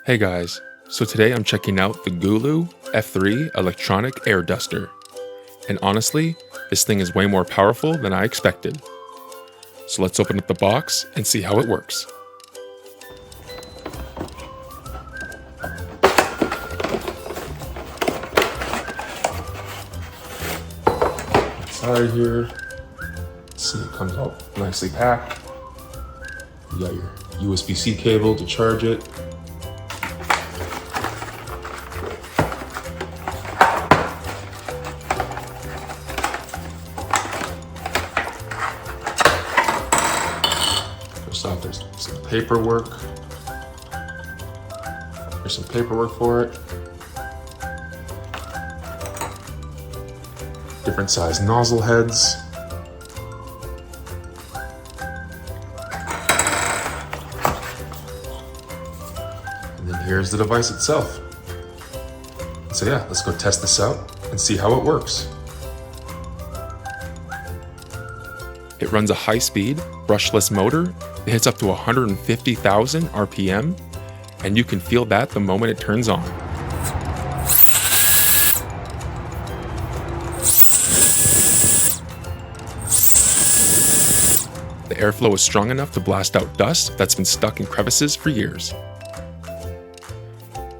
Hey guys, so today I'm checking out the GOOLOO F3 electronic air duster. And honestly, this thing is way more powerful than I expected. So let's open up the box and see how it works. Inside here, let's see, it comes out nicely packed. You got your USB-C cable to charge it. First off, there's some paperwork. There's some paperwork for it. Different size nozzle heads. And then here's the device itself. So yeah, let's go test this out and see how it works. It runs a high-speed, brushless motor. It hits up to 150,000 RPM, and you can feel that the moment it turns on. The airflow is strong enough to blast out dust that's been stuck in crevices for years.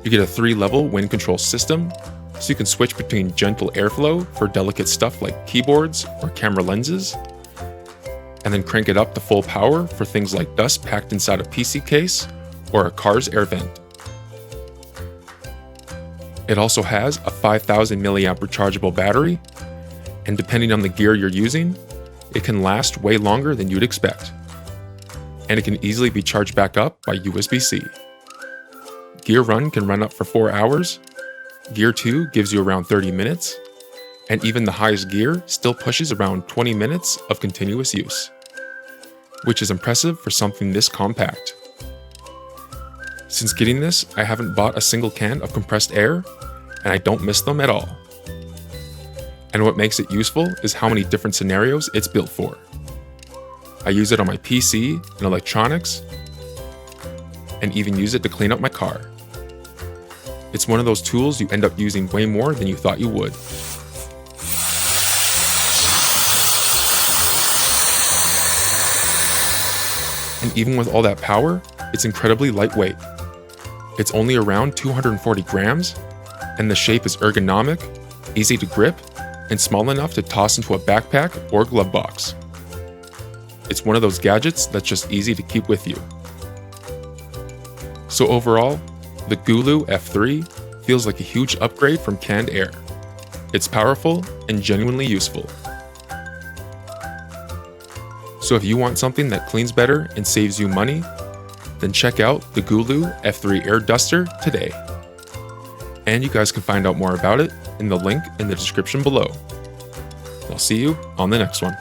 You get a 3-level wind control system, so you can switch between gentle airflow for delicate stuff like keyboards or camera lenses, and then crank it up to full power for things like dust packed inside a PC case or a car's air vent. It also has a 5,000 milliamp rechargeable battery, and depending on the gear you're using, it can last way longer than you'd expect. And it can easily be charged back up by USB-C. Gear 1 can run up for 4 hours, Gear 2 gives you around 30 minutes, and even the highest gear still pushes around 20 minutes of continuous use, which is impressive for something this compact. Since getting this, I haven't bought a single can of compressed air, and I don't miss them at all. And what makes it useful is how many different scenarios it's built for. I use it on my PC and electronics, and even use it to clean up my car. It's one of those tools you end up using way more than you thought you would. And even with all that power, it's incredibly lightweight. It's only around 240 grams, and the shape is ergonomic, easy to grip, and small enough to toss into a backpack or glove box. It's one of those gadgets that's just easy to keep with you. So overall, the GOOLOO F3 feels like a huge upgrade from canned air. It's powerful and genuinely useful. So if you want something that cleans better and saves you money, then check out the GOOLOO F3 Air Duster today. And you guys can find out more about it in the link in the description below. I'll see you on the next one.